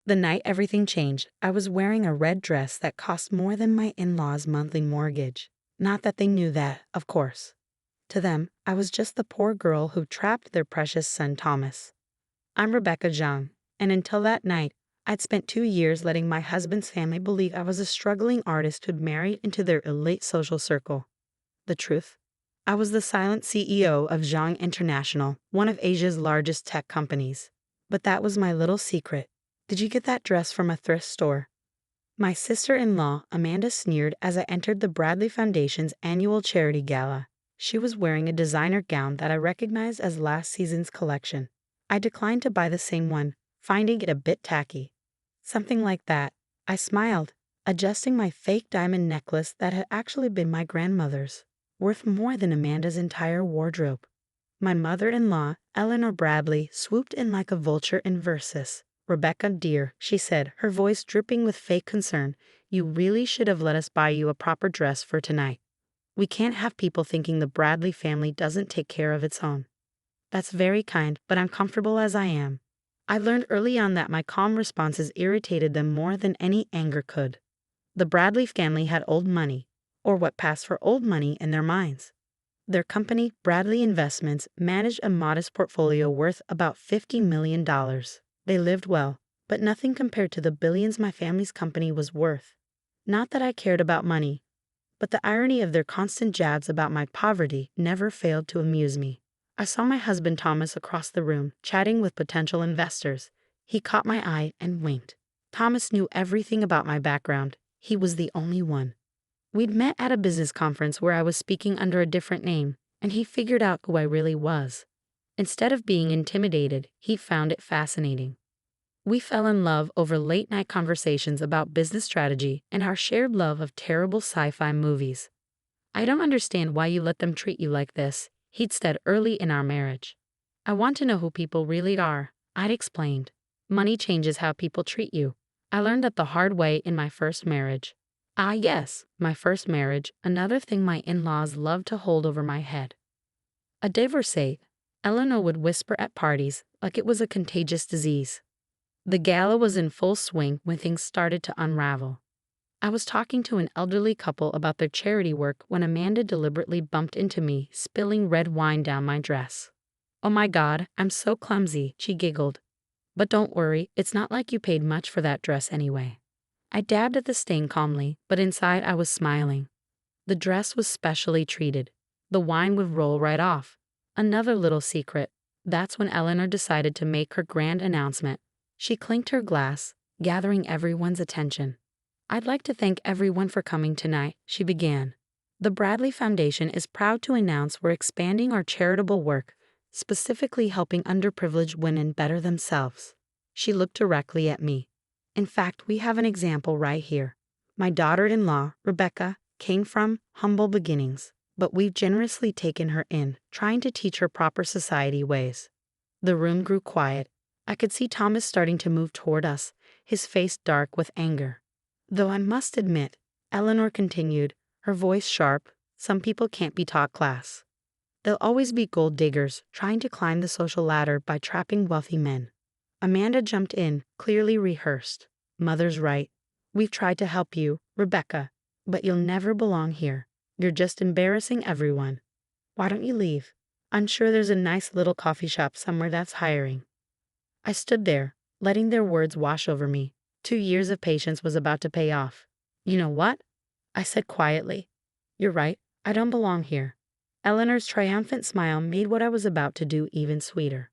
The night everything changed, I was wearing a red dress that cost more than my in-laws' monthly mortgage. Not that they knew that, of course. To them, I was just the poor girl who trapped their precious son Thomas. I'm Rebecca Zhang, and until that night, I'd spent 2 years letting my husband's family believe I was a struggling artist who'd married into their elite social circle. The truth? I was the silent CEO of Zhang International, one of Asia's largest tech companies. But that was my little secret. Did you get that dress from a thrift store? My sister-in-law, Amanda, sneered as I entered the Bradley Foundation's annual charity gala. She was wearing a designer gown that I recognized as last season's collection. I declined to buy the same one, finding it a bit tacky. Something like that. I smiled, adjusting my fake diamond necklace that had actually been my grandmother's, worth more than Amanda's entire wardrobe. My mother-in-law, Eleanor Bradley, swooped in like a vulture in verses. "Rebecca, dear," she said, her voice dripping with fake concern, "you really should have let us buy you a proper dress for tonight. We can't have people thinking the Bradley family doesn't take care of its own." That's very kind, but I'm comfortable as I am. I learned early on that my calm responses irritated them more than any anger could. The Bradley family had old money, or what passed for old money in their minds. Their company, Bradley Investments, managed a modest portfolio worth about $50 million. They lived well, but nothing compared to the billions my family's company was worth. Not that I cared about money, but the irony of their constant jabs about my poverty never failed to amuse me. I saw my husband Thomas across the room, chatting with potential investors. He caught my eye and winked. Thomas knew everything about my background. He was the only one. We'd met at a business conference where I was speaking under a different name, and he figured out who I really was. Instead of being intimidated, he found it fascinating. We fell in love over late-night conversations about business strategy and our shared love of terrible sci-fi movies. "I don't understand why you let them treat you like this," he'd said early in our marriage. "I want to know who people really are," I'd explained. "Money changes how people treat you. I learned that the hard way in my first marriage." Ah yes, my first marriage, another thing my in-laws loved to hold over my head. A divorcee, Eleanor would whisper at parties like it was a contagious disease. The gala was in full swing when things started to unravel. I was talking to an elderly couple about their charity work when Amanda deliberately bumped into me, spilling red wine down my dress. "Oh my God, I'm so clumsy," she giggled. "But don't worry, it's not like you paid much for that dress anyway." I dabbed at the stain calmly, but inside I was smiling. The dress was specially treated. The wine would roll right off. Another little secret. That's when Eleanor decided to make her grand announcement. She clinked her glass, gathering everyone's attention. "I'd like to thank everyone for coming tonight," she began. "The Bradley Foundation is proud to announce we're expanding our charitable work, specifically helping underprivileged women better themselves." She looked directly at me. "In fact, we have an example right here. My daughter-in-law, Rebecca, came from humble beginnings, but we've generously taken her in, trying to teach her proper society ways." The room grew quiet. I could see Thomas starting to move toward us, his face dark with anger. "Though I must admit," Eleanor continued, her voice sharp, "some people can't be taught class. They'll always be gold diggers, trying to climb the social ladder by trapping wealthy men." Amanda jumped in, clearly rehearsed. "Mother's right. We've tried to help you, Rebecca, but you'll never belong here. You're just embarrassing everyone. Why don't you leave? I'm sure there's a nice little coffee shop somewhere that's hiring." I stood there, letting their words wash over me. 2 years of patience was about to pay off. "You know what?" I said quietly. "You're right, I don't belong here." Eleanor's triumphant smile made what I was about to do even sweeter.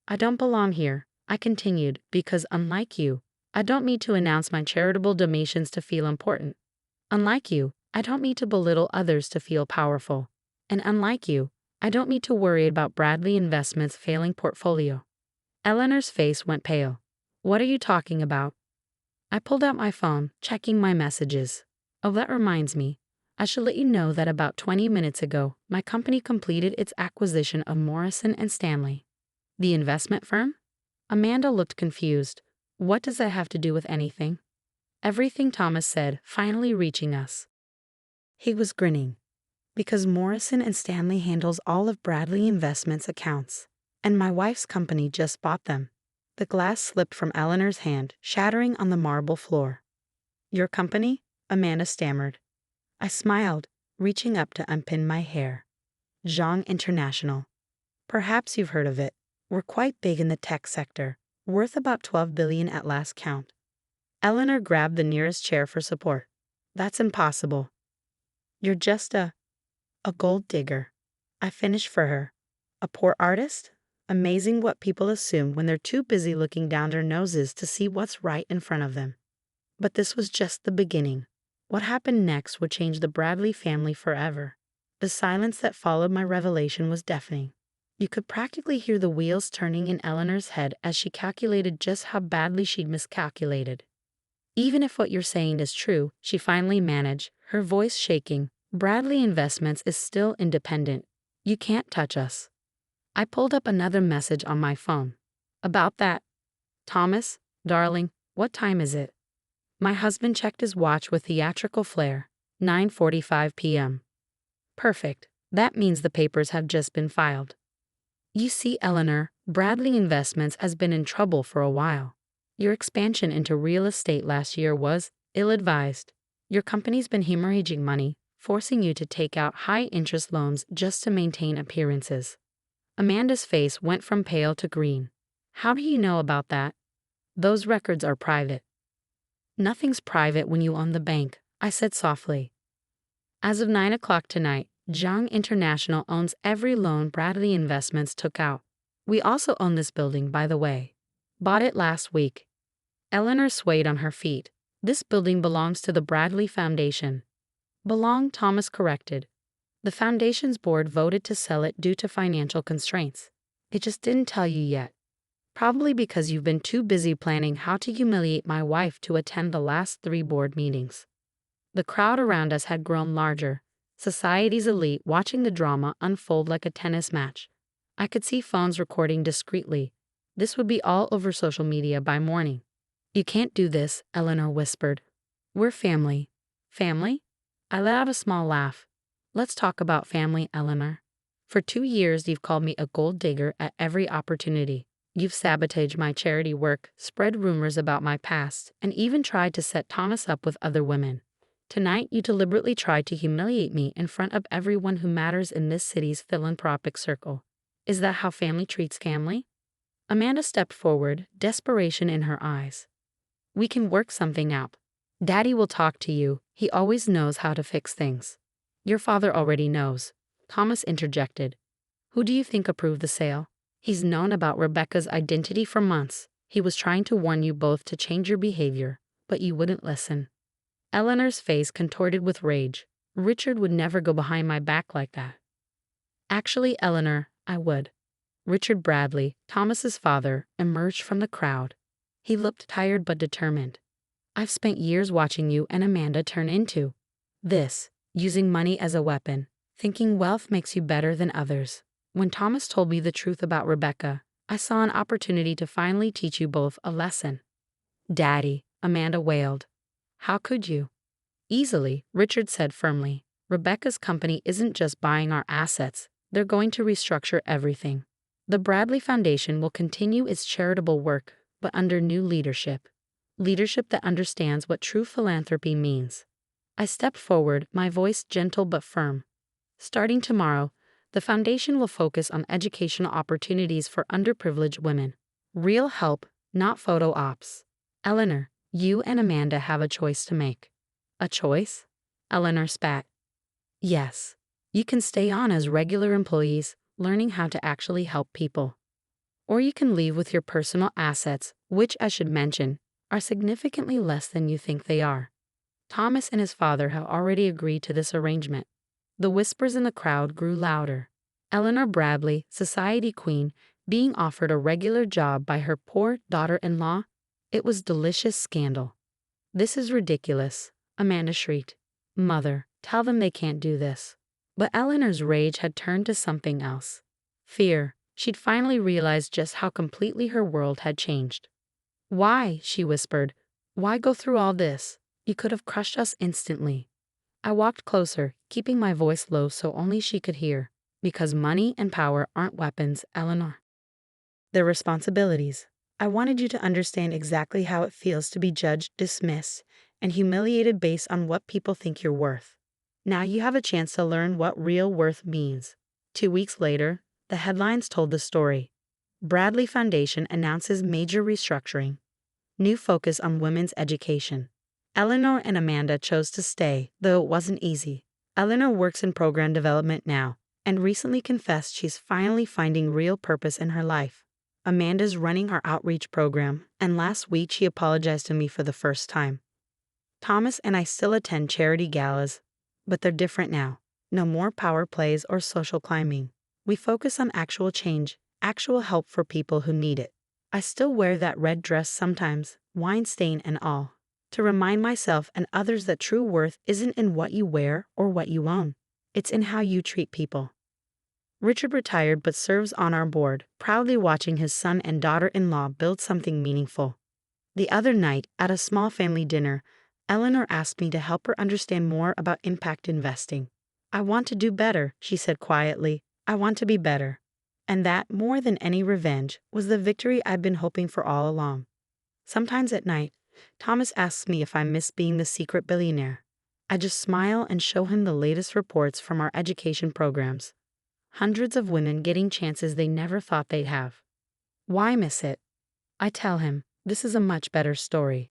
"I don't belong here," I continued, "because unlike you, I don't need to announce my charitable donations to feel important. Unlike you, I don't need to belittle others to feel powerful. And unlike you, I don't need to worry about Bradley Investments' failing portfolio." Eleanor's face went pale. "What are you talking about?" I pulled out my phone, checking my messages. "Oh, that reminds me. I should let you know that about 20 minutes ago, my company completed its acquisition of Morrison & Stanley." "The investment firm?" Amanda looked confused. "What does that have to do with anything?" "Everything," Thomas said, finally reaching us. He was grinning. "Because Morrison & Stanley handles all of Bradley Investments' accounts, and my wife's company just bought them. The glass slipped from Eleanor's hand, shattering on the marble floor. "Your company?" Amanda stammered. I smiled, reaching up to unpin my hair. "Zhang International. Perhaps you've heard of it. We're quite big in the tech sector, worth about 12 billion at last count." Eleanor grabbed the nearest chair for support. "That's impossible. You're just a gold digger." I finished for her. "A poor artist?" Amazing what people assume when they're too busy looking down their noses to see what's right in front of them. But this was just the beginning. What happened next would change the Bradley family forever. The silence that followed my revelation was deafening. You could practically hear the wheels turning in Eleanor's head as she calculated just how badly she'd miscalculated. "Even if what you're saying is true," she finally managed, her voice shaking, "Bradley Investments is still independent. You can't touch us." I pulled up another message on my phone. "About that. Thomas, darling, what time is it?" My husband checked his watch with theatrical flair. 9:45 p.m. "Perfect. That means the papers have just been filed." "You see, Eleanor, Bradley Investments has been in trouble for a while. Your expansion into real estate last year was ill-advised. Your company's been hemorrhaging money, forcing you to take out high-interest loans just to maintain appearances." Amanda's face went from pale to green. "How do you know about that?" "Those records are private." "Nothing's private when you own the bank," I said softly. "As of 9 o'clock tonight, Zhang International owns every loan Bradley Investments took out. We also own this building, by the way. Bought it last week." Eleanor swayed on her feet. "This building belongs to the Bradley Foundation." "Belong," Thomas corrected. "The foundation's board voted to sell it due to financial constraints. It just didn't tell you yet. Probably because you've been too busy planning how to humiliate my wife to attend the last 3 board meetings." The crowd around us had grown larger, society's elite watching the drama unfold like a tennis match. I could see phones recording discreetly. This would be all over social media by morning. "You can't do this," Eleanor whispered. "We're family." "Family?" I let out a small laugh. "Let's talk about family, Eleanor. For 2 years you've called me a gold digger at every opportunity. You've sabotaged my charity work, spread rumors about my past, and even tried to set Thomas up with other women. Tonight you deliberately tried to humiliate me in front of everyone who matters in this city's philanthropic circle. Is that how family treats family?" Amanda stepped forward, desperation in her eyes. "We can work something out. Daddy will talk to you. He always knows how to fix things." "Your father already knows," Thomas interjected. "Who do you think approved the sale? He's known about Rebecca's identity for months. He was trying to warn you both to change your behavior, but you wouldn't listen." Eleanor's face contorted with rage. "Richard would never go behind my back like that." "Actually, Eleanor, I would." Richard Bradley, Thomas's father, emerged from the crowd. He looked tired but determined. "I've spent years watching you and Amanda turn into this, using money as a weapon, thinking wealth makes you better than others. When Thomas told me the truth about Rebecca, I saw an opportunity to finally teach you both a lesson." "Daddy," Amanda wailed. "How could you?" "Easily," Richard said firmly. "Rebecca's company isn't just buying our assets, they're going to restructure everything. The Bradley Foundation will continue its charitable work, but under new leadership. Leadership that understands what true philanthropy means." I stepped forward, my voice gentle but firm. "Starting tomorrow, the foundation will focus on educational opportunities for underprivileged women. Real help, not photo ops. Eleanor, you and Amanda have a choice to make." "A choice?" Eleanor spat. "Yes. You can stay on as regular employees, learning how to actually help people. Or you can leave with your personal assets, which I should mention, are significantly less than you think they are." Thomas and his father have already agreed to this arrangement. The whispers in the crowd grew louder. Eleanor Bradley, society queen, being offered a regular job by her poor daughter-in-law? It was delicious scandal. "This is ridiculous," Amanda shrieked. "Mother, tell them they can't do this." But Eleanor's rage had turned to something else. Fear. She'd finally realized just how completely her world had changed. "Why?" she whispered. "Why go through all this? You could have crushed us instantly." I walked closer, keeping my voice low so only she could hear. "Because money and power aren't weapons, Eleanor. They're responsibilities." I wanted you to understand exactly how it feels to be judged, dismissed, and humiliated based on what people think you're worth. Now you have a chance to learn what real worth means. 2 weeks later, the headlines told the story. Bradley Foundation announces major restructuring. New focus on women's education. Eleanor and Amanda chose to stay, though it wasn't easy. Eleanor works in program development now, and recently confessed she's finally finding real purpose in her life. Amanda's running our outreach program, and last week she apologized to me for the first time. Thomas and I still attend charity galas, but they're different now. No more power plays or social climbing. We focus on actual change, actual help for people who need it. I still wear that red dress sometimes, wine stain and all, to remind myself and others that true worth isn't in what you wear or what you own. It's in how you treat people. Richard retired but serves on our board, proudly watching his son and daughter-in-law build something meaningful. The other night, at a small family dinner, Eleanor asked me to help her understand more about impact investing. I want to do better, she said quietly. I want to be better. And that, more than any revenge, was the victory I've been hoping for all along. Sometimes at night, Thomas asks me if I miss being the secret billionaire. I just smile and show him the latest reports from our education programs. Hundreds of women getting chances they never thought they'd have. Why miss it? I tell him, this is a much better story.